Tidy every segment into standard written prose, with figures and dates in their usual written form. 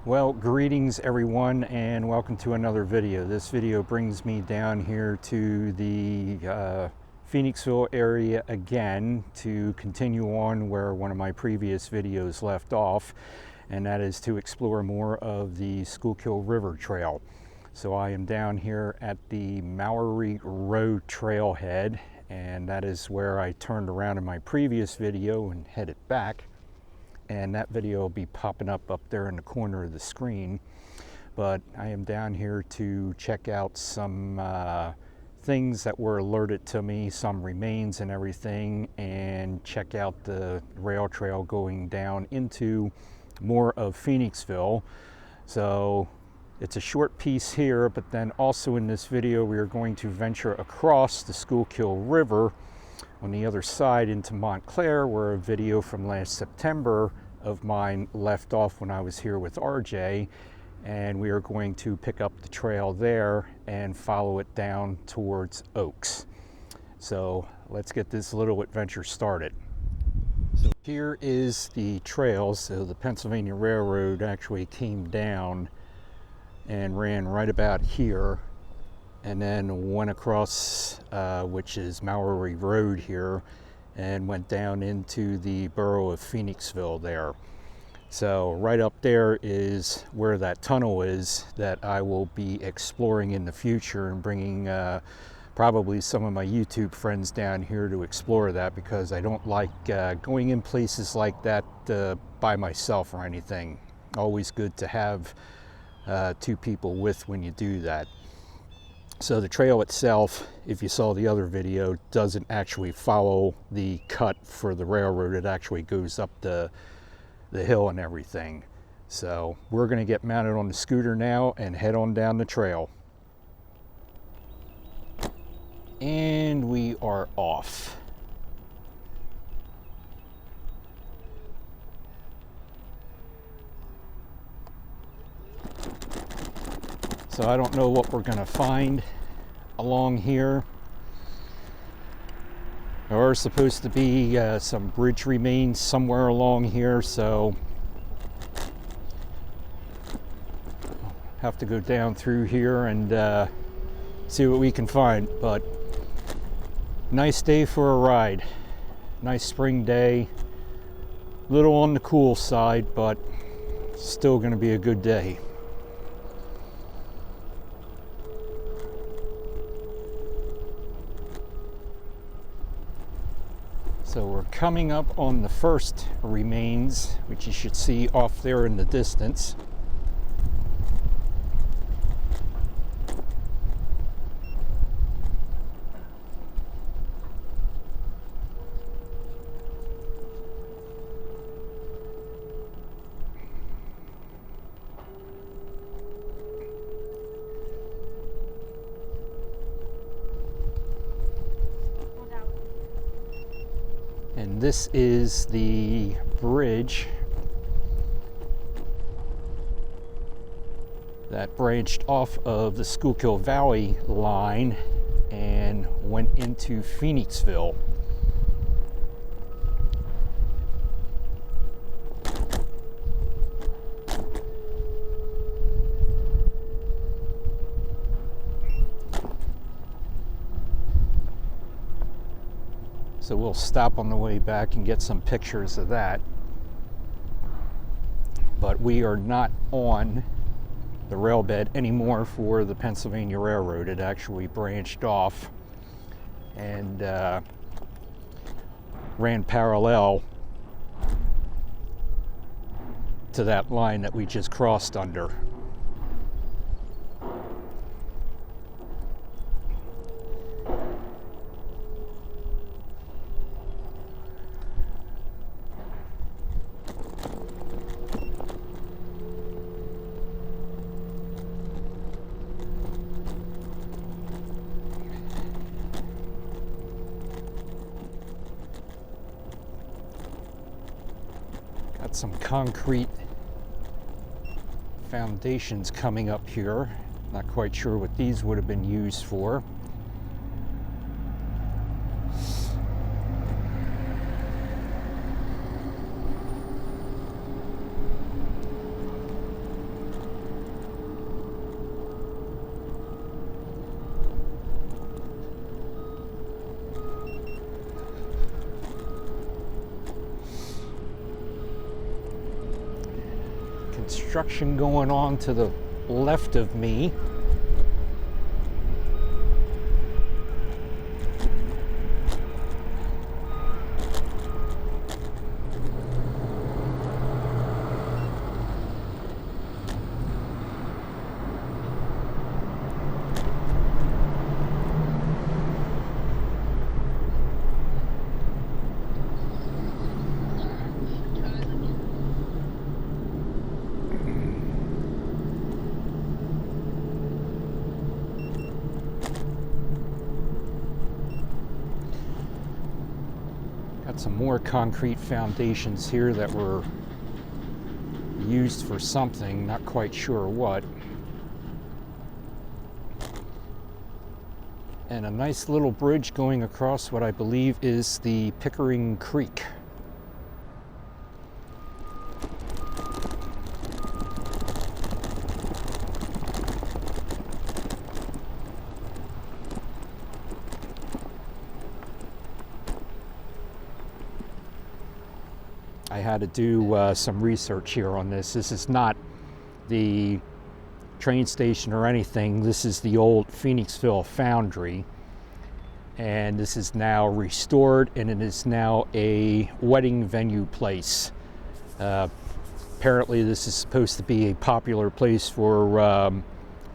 Well, greetings everyone and welcome to another video. This video brings me down here to the Phoenixville area again to continue on where one of my previous videos left off, and that is to explore more of the Schuylkill River Trail. So I am down here at the Mallory Road trailhead, and that is where I turned around in my previous video and headed back. And that video will be popping up there in the corner of the screen. But I am down here to check out some things that were alerted to me, some remains and everything, and check out the rail trail going down into more of Phoenixville. So it's a short piece here, but then also in this video we are going to venture across the Schuylkill River on the other side into Montclair, where a video from last September of mine left off when I was here with RJ, and we are going to pick up the trail there and follow it down towards Oaks. So let's get this little adventure started. So here is the trail. So the Pennsylvania Railroad actually came down and ran right about here, and then went across, which is Mallory Road here, and went down into the borough of Phoenixville there. So right up there is where that tunnel is that I will be exploring in the future, and bringing probably some of my YouTube friends down here to explore that, because I don't like going in places like that by myself or anything. Always good to have two people with when you do that. So the trail itself, if you saw the other video, doesn't actually follow the cut for the railroad. It actually goes up the hill and everything. So we're going to get mounted on the scooter now and head on down the trail. And we are off. So I don't know what we're going to find along here. There are supposed to be some bridge remains somewhere along here, so have to go down through here and see what we can find. But nice day for a ride. Nice spring day. Little on the cool side, but still going to be a good day. So we're coming up on the first remains, which you should see off there in the distance. And this is the bridge that branched off of the Schuylkill Valley line and went into Phoenixville. So we'll stop on the way back and get some pictures of that. But we are not on the rail bed anymore for the Pennsylvania Railroad. It actually branched off and ran parallel to that line that we just crossed under. Got some concrete foundations coming up here. Not quite sure what these would have been used for. construction going on to the left of me. Got some more concrete foundations here that were used for something, not quite sure what. And a nice little bridge going across what I believe is the Pickering Creek. I had to do some research here on this. This is not the train station or anything. This is the old Phoenixville foundry, and this is now restored, and it is now a wedding venue place. Apparently this is supposed to be a popular place for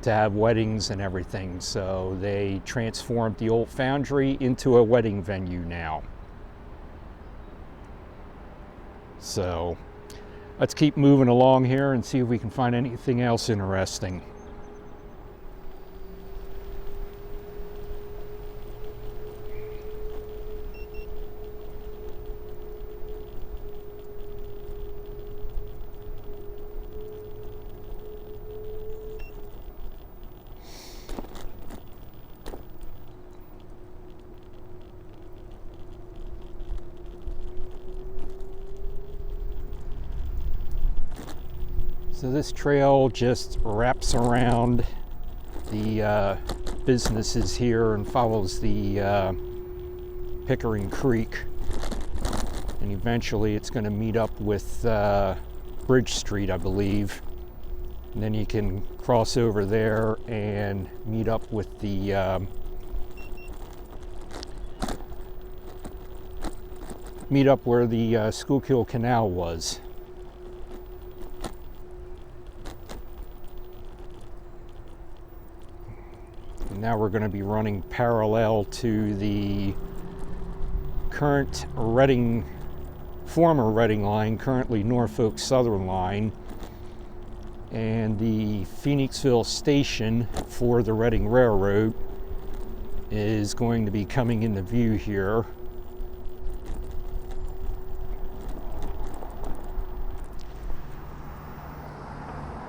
to have weddings and everything, so they transformed the old foundry into a wedding venue now. So let's keep moving along here and see if we can find anything else interesting. So this trail just wraps around the businesses here and follows the Pickering Creek, and eventually it's going to meet up with Bridge Street, I believe, and then you can cross over there and meet up with the where the Schuylkill Canal was. Now we're going to be running parallel to the current former Reading line, currently Norfolk Southern line, and the Phoenixville station for the Reading Railroad is going to be coming into view here.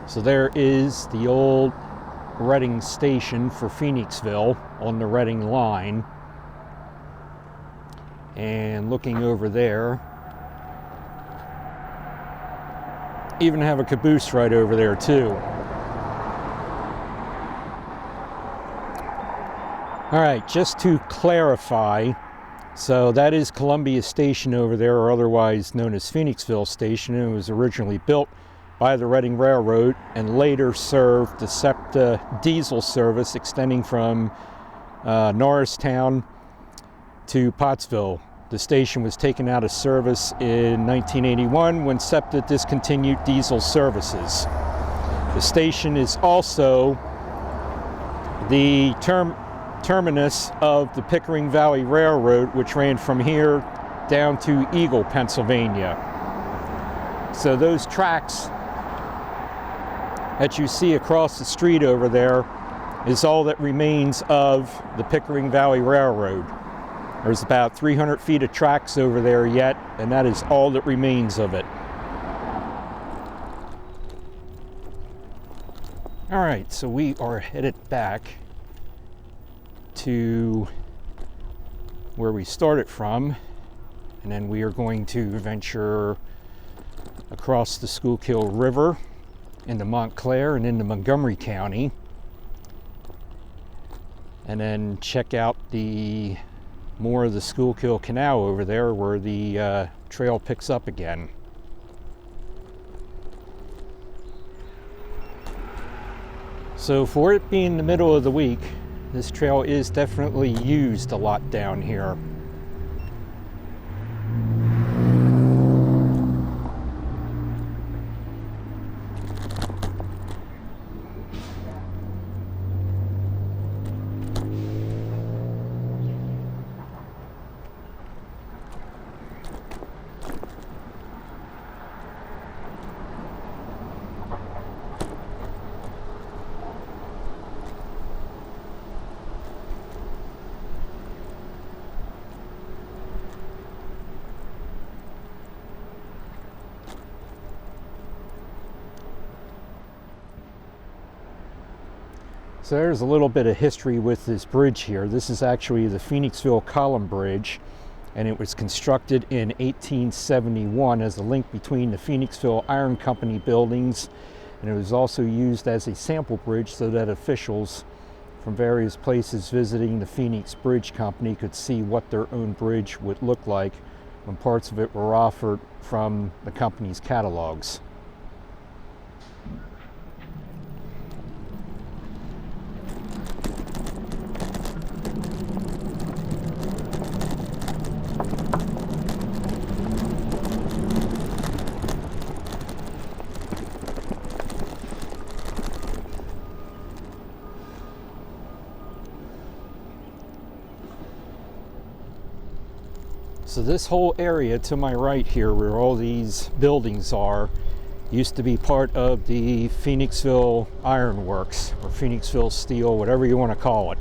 So there is the old Reading station for Phoenixville on the Reading line, and looking over there, even have a caboose right over there too. All right, just to clarify, so that is Columbia Station over there, or otherwise known as Phoenixville Station. It was originally built by the Reading Railroad and later served the SEPTA diesel service extending from Norristown to Pottsville. The station was taken out of service in 1981 when SEPTA discontinued diesel services. The station is also the terminus of the Pickering Valley Railroad, which ran from here down to Eagle, Pennsylvania. So those tracks that you see across the street over there is all that remains of the Pickering Valley Railroad. There's about 300 feet of tracks over there yet, and that is all that remains of it. All right, so we are headed back to where we started from, and then we are going to venture across the Schuylkill River into Montclair and into Montgomery County, and then check out the more of the Schuylkill Canal over there where the trail picks up again. So for it being the middle of the week, this trail is definitely used a lot down here. So there's a little bit of history with this bridge here. This is actually the Phoenixville Column Bridge, and it was constructed in 1871 as a link between the Phoenixville Iron Company buildings, and it was also used as a sample bridge so that officials from various places visiting the Phoenix Bridge Company could see what their own bridge would look like when parts of it were offered from the company's catalogs. So this whole area to my right here, where all these buildings are, used to be part of the Phoenixville Iron Works, or Phoenixville Steel, whatever you want to call it.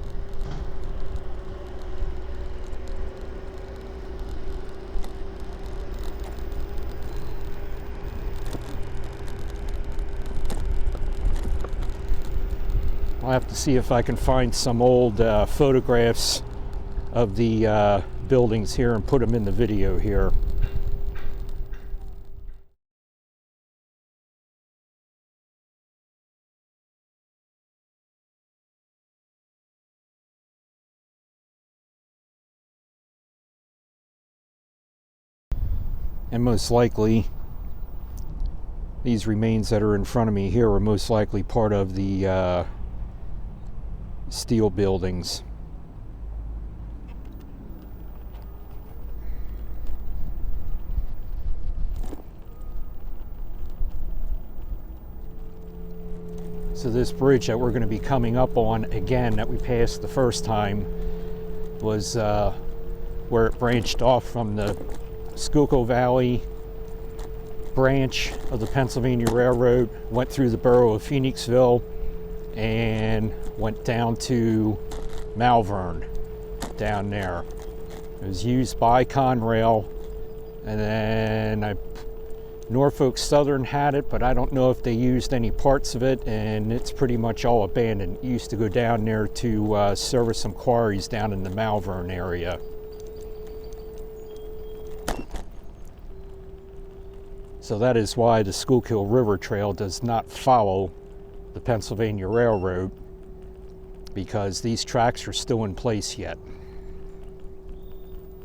I'll have to see if I can find some old photographs of the buildings here and put them in the video here. And most likely, these remains that are in front of me here are most likely part of the steel buildings. So this bridge that we're going to be coming up on again, that we passed the first time, was where it branched off from the Schuylkill Valley branch of the Pennsylvania Railroad, went through the borough of Phoenixville, and went down to Malvern down there. It was used by Conrail, and then Norfolk Southern had it, but I don't know if they used any parts of it, and it's pretty much all abandoned. It used to go down there to service some quarries down in the Malvern area. So that is why the Schuylkill River Trail does not follow the Pennsylvania Railroad, because these tracks are still in place yet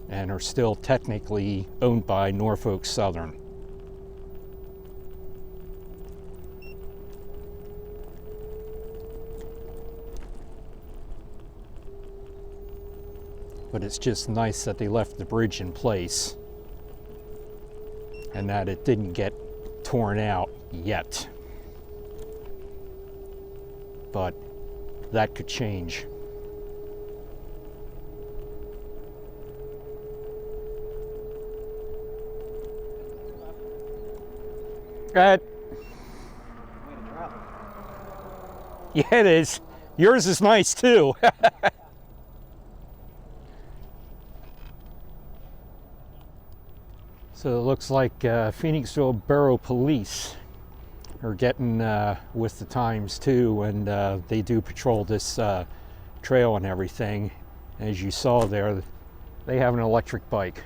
and are still technically owned by Norfolk Southern. But it's just nice that they left the bridge in place and that it didn't get torn out yet. But that could change. Go ahead. Yeah, it is. Yours is nice too. So it looks like Phoenixville Borough Police are getting with the times too, and they do patrol this trail and everything. As you saw there, they have an electric bike.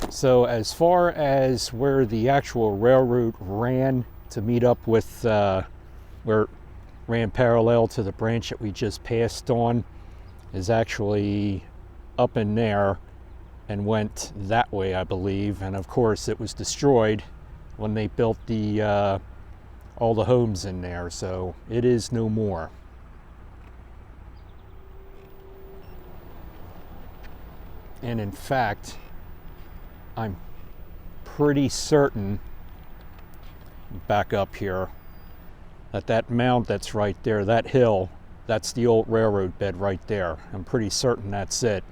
So as far as where the actual railroad ran to meet up with where it ran parallel to the branch that we just passed on, is actually up in there and went that way, I believe. And of course it was destroyed when they built the all the homes in there, so it is no more. And in fact, I'm pretty certain, back up here, that mound that's right there, that hill, that's the old railroad bed right there. I'm pretty certain that's it.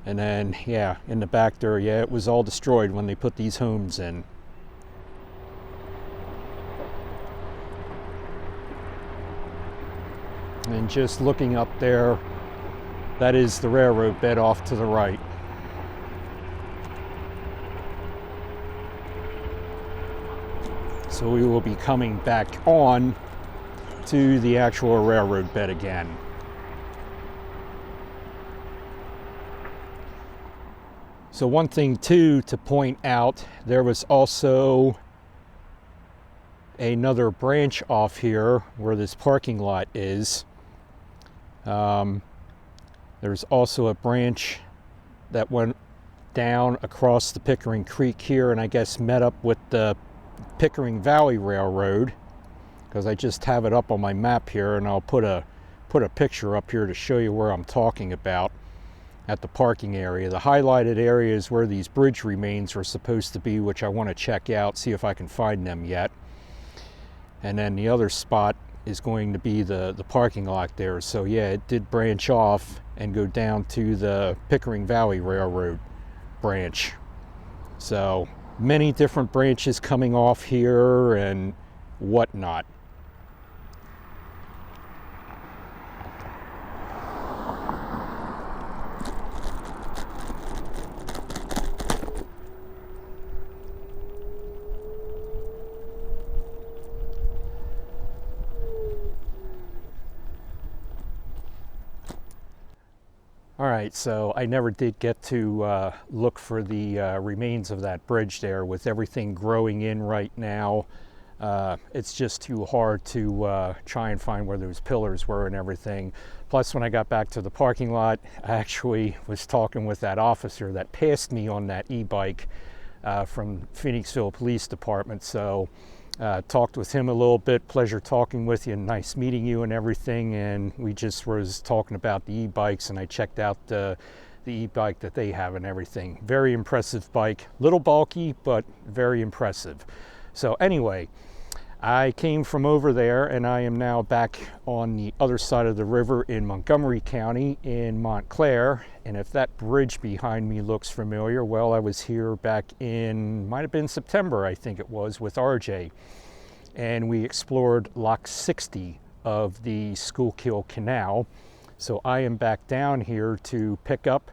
And then, yeah, in the back there, yeah, it was all destroyed when they put these homes in. And just looking up there, that is the railroad bed off to the right. So we will be coming back on to the actual railroad bed again. So one thing too to point out, there was also another branch off here where this parking lot is. There's also a branch that went down across the Pickering Creek here, and I guess met up with the Pickering Valley Railroad, because I just have it up on my map here, and I'll put a picture up here to show you where I'm talking about at the parking area. The highlighted area is where these bridge remains are supposed to be, which I want to check out, see if I can find them yet. And then the other spot is going to be the parking lot there. So yeah, it did branch off and go down to the Pickering Valley Railroad branch. So many different branches coming off here and whatnot. All right, so I never did get to look for the remains of that bridge there. With everything growing in right now, it's just too hard to try and find where those pillars were and everything. Plus, when I got back to the parking lot, I actually was talking with that officer that passed me on that e-bike from Phoenixville Police Department. So talked with him a little bit. Pleasure talking with you, nice meeting you and everything. And we just was talking about the e-bikes, and I checked out the e-bike that they have and everything. Very impressive bike, little bulky, but very impressive. So anyway, I came from over there, and I am now back on the other side of the river in Montgomery County in Montclair. And if that bridge behind me looks familiar, well, I was here back in, might have been September, I think it was, with RJ. And we explored Lock 60 of the Schuylkill Canal. So I am back down here to pick up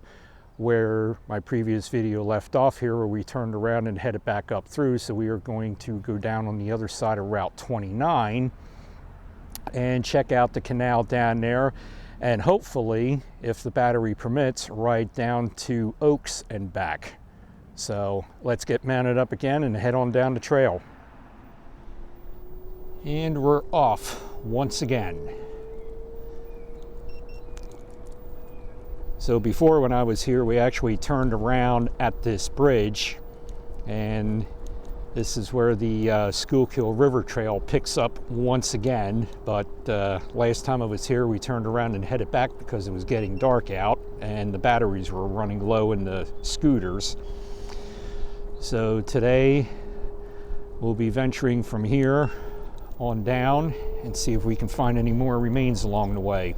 where my previous video left off here, where we turned around and headed back up through. So we are going to go down on the other side of Route 29 and check out the canal down there, and hopefully, if the battery permits, ride down to Oaks and back. So let's get mounted up again and head on down the trail. And we're off once again. So before, when I was here, we actually turned around at this bridge, and this is where the Schuylkill River Trail picks up once again. But last time I was here, we turned around and headed back because it was getting dark out and the batteries were running low in the scooters. So today we'll be venturing from here on down and see if we can find any more remains along the way.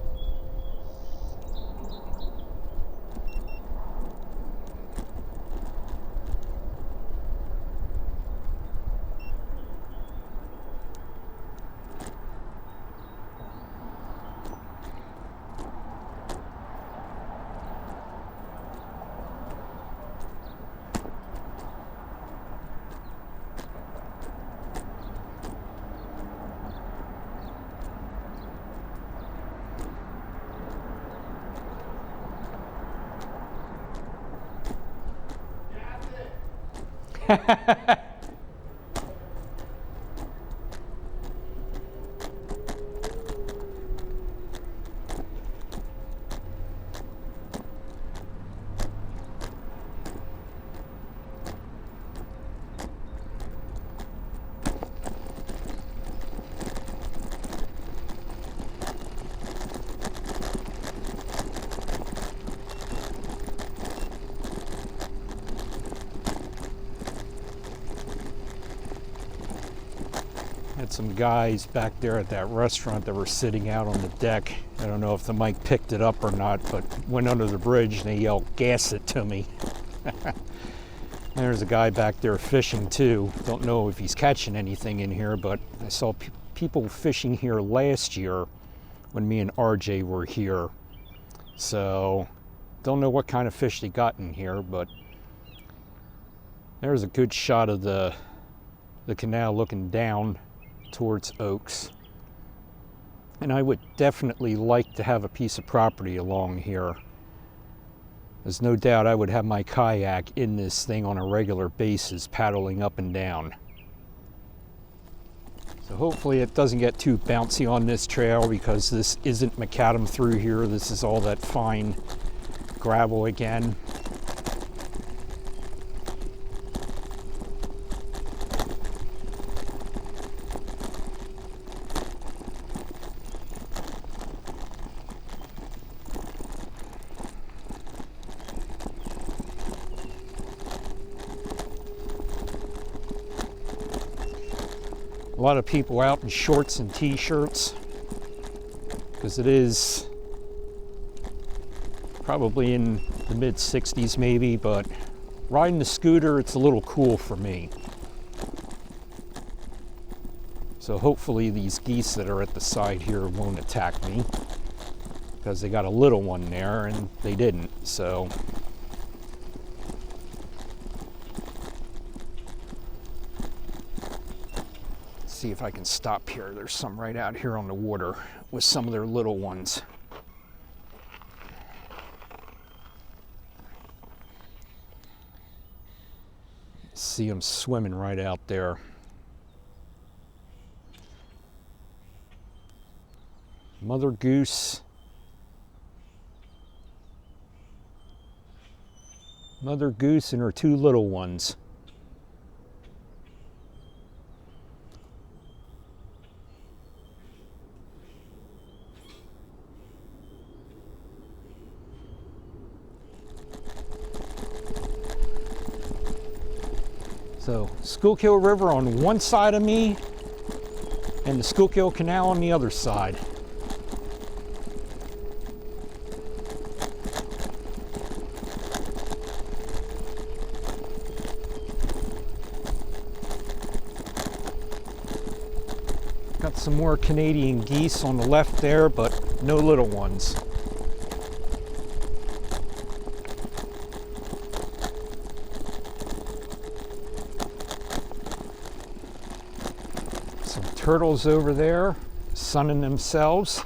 had some guys back there at that restaurant that were sitting out on the deck. I don't know if the mic picked it up or not, but went under the bridge and they yelled, "Gas it to me." There's a guy back there fishing too. Don't know if he's catching anything in here, but I saw people fishing here last year when me and RJ were here. So don't know what kind of fish they got in here, but there's a good shot of the canal looking down towards Oaks. And I would definitely like to have a piece of property along here. There's no doubt I would have my kayak in this thing on a regular basis, paddling up and down. So hopefully it doesn't get too bouncy on this trail, because this isn't macadam through here. This is all that fine gravel again. A lot of people out in shorts and t-shirts, because it is probably in the mid 60s maybe, but riding the scooter, it's a little cool for me. So hopefully these geese that are at the side here won't attack me, because they got a little one there and they didn't. So see if I can stop here. There's some right out here on the water with some of their little ones. See them swimming right out there. Mother goose. Mother goose and her two little ones. So Schuylkill River on one side of me and the Schuylkill Canal on the other side. Got some more Canadian geese on the left there, but no little ones. Turtles over there sunning themselves.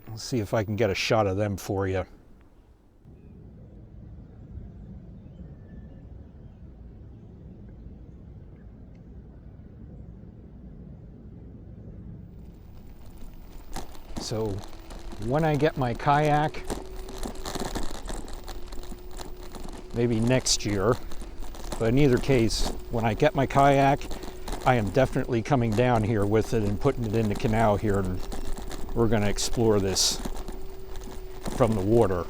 Let's see if I can get a shot of them for you. So when I get my kayak, maybe next year, but in either case, when I get my kayak, I am definitely coming down here with it and putting it in the canal here, and we're going to explore this from the water.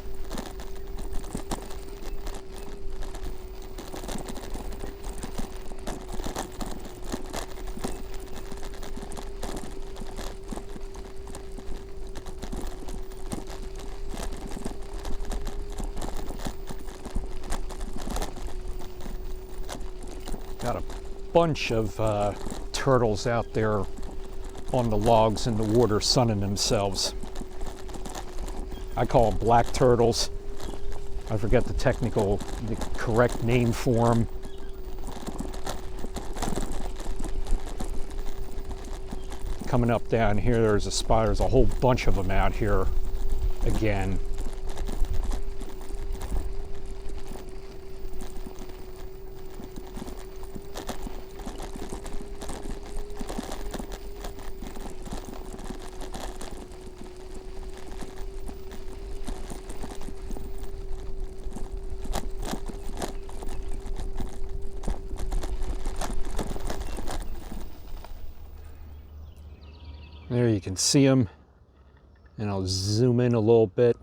Got a bunch of turtles out there on the logs in the water sunning themselves. I call them black turtles. I forget the correct name for them. Coming up down here, there's a whole bunch of them out here again. There you can see them, and I'll zoom in a little bit.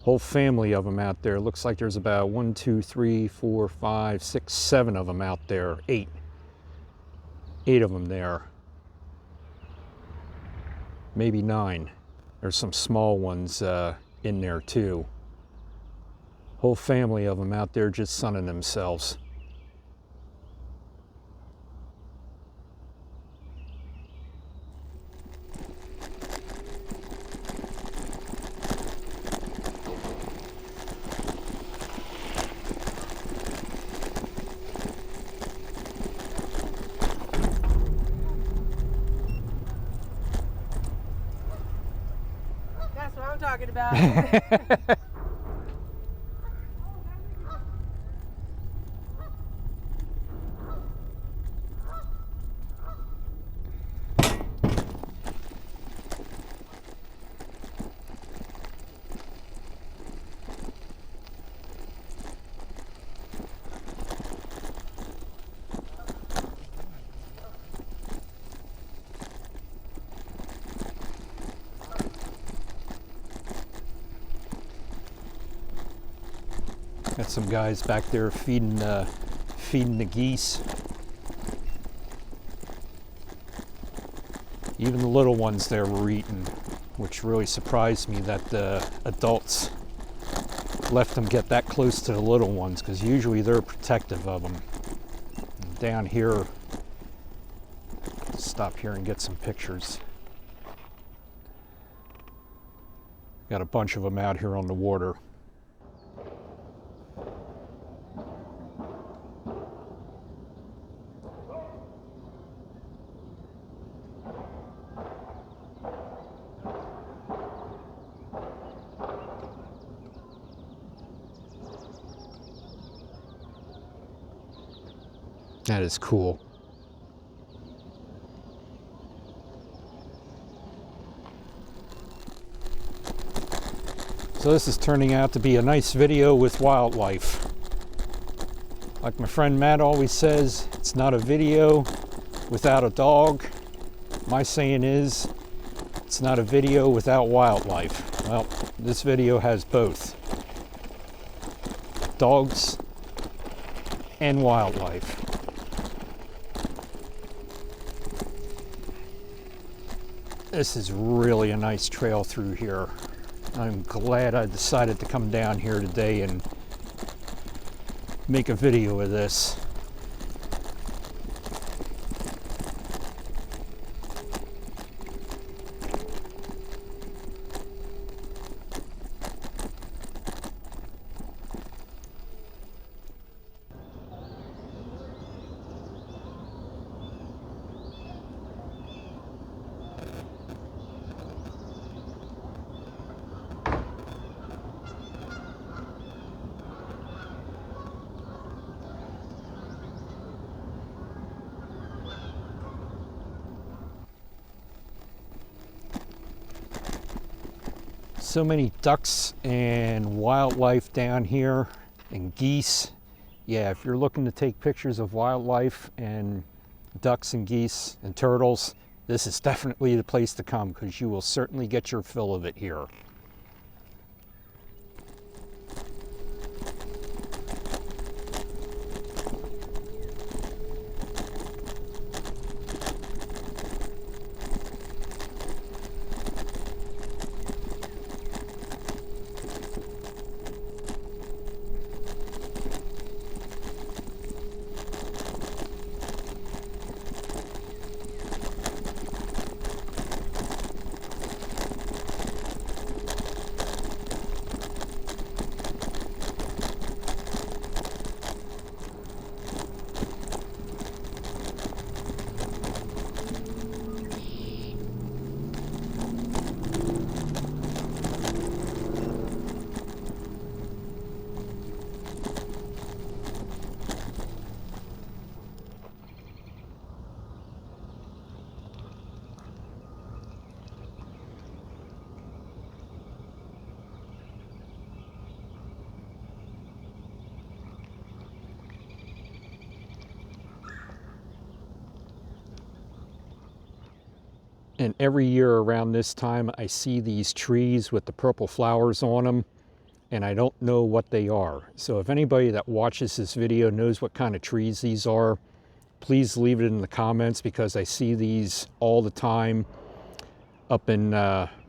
Whole family of them out there. Looks like there's about 1, 2, 3, 4, 5, 6, 7 of them out there. 8 of them there. Maybe 9. There's some small ones in there too. Whole family of them out there just sunning themselves. That's what I'm talking about. Got some guys back there feeding the geese. Even the little ones there were eating, which really surprised me that the adults left them get that close to the little ones, because usually they're protective of them. And down here, stop here and get some pictures. Got a bunch of them out here on the water. That is cool. So this is turning out to be a nice video with wildlife. Like my friend Matt always says, it's not a video without a dog. My saying is, it's not a video without wildlife. Well, this video has both. Dogs and wildlife. This is really a nice trail through here. I'm glad I decided to come down here today and make a video of this. So many ducks and wildlife down here, and geese. Yeah, if you're looking to take pictures of wildlife and ducks and geese and turtles, this is definitely the place to come, because you will certainly get your fill of it here. And every year around this time, I see these trees with the purple flowers on them. and I don't know what they are. So if anybody that watches this video knows what kind of trees these are, please leave it in the comments, because I see these all the time up in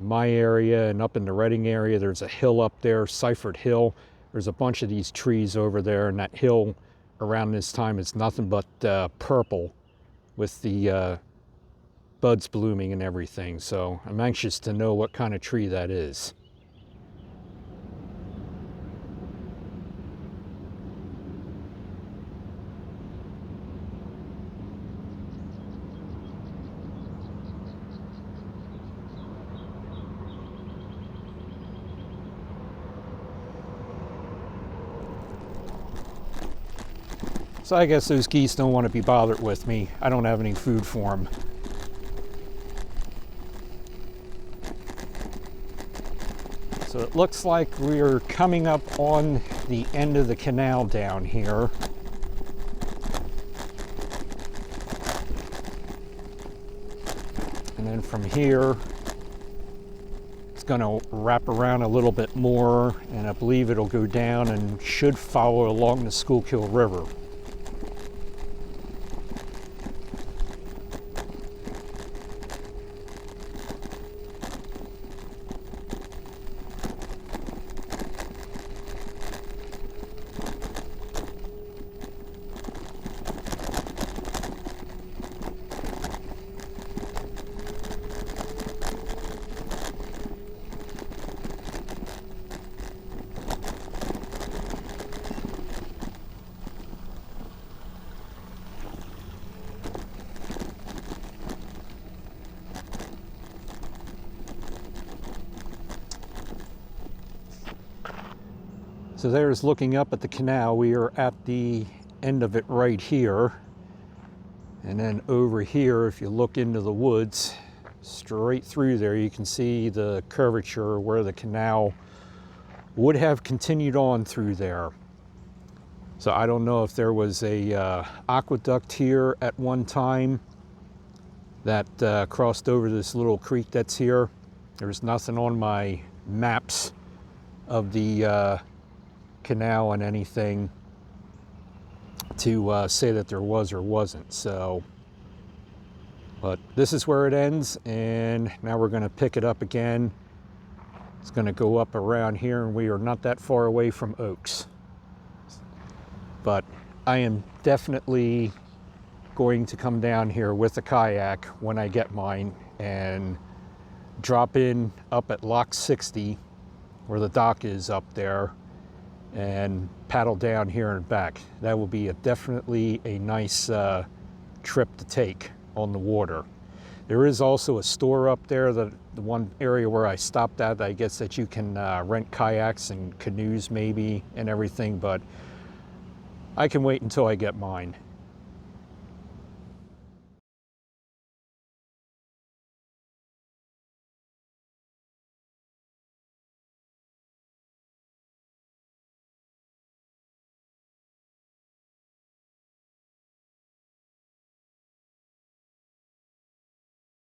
my area and up in the Reading area. There's a hill up there, Seifert Hill. There's a bunch of these trees over there, and that hill around this time is nothing but purple with the buds blooming and everything. So I'm anxious to know what kind of tree that is. So I guess those geese don't want to be bothered with me. I don't have any food for them. So it looks like we're coming up on the end of the canal down here. And then from here, it's going to wrap around a little bit more, and I believe it'll go down and should follow along the Schuylkill River. So there's looking up at the canal. We are at the end of it right here. And then over here, if you look into the woods, straight through there, you can see the curvature where the canal would have continued on through there. So I don't know if there was a aqueduct here at one time that crossed over this little creek that's here. There's nothing on my maps of the canal and anything to say that there was or wasn't. So, but this is where it ends, and now we're going to pick it up again. It's going to go up around here, and we are not that far away from Oaks. But I am definitely going to come down here with a kayak when I get mine and drop in up at Lock 60, where the dock is up there, and paddle down here and back. That will be definitely a nice trip to take on the water. There is also a store up there, the one area where I stopped at, I guess that you can rent kayaks and canoes maybe and everything, but I can wait until I get mine.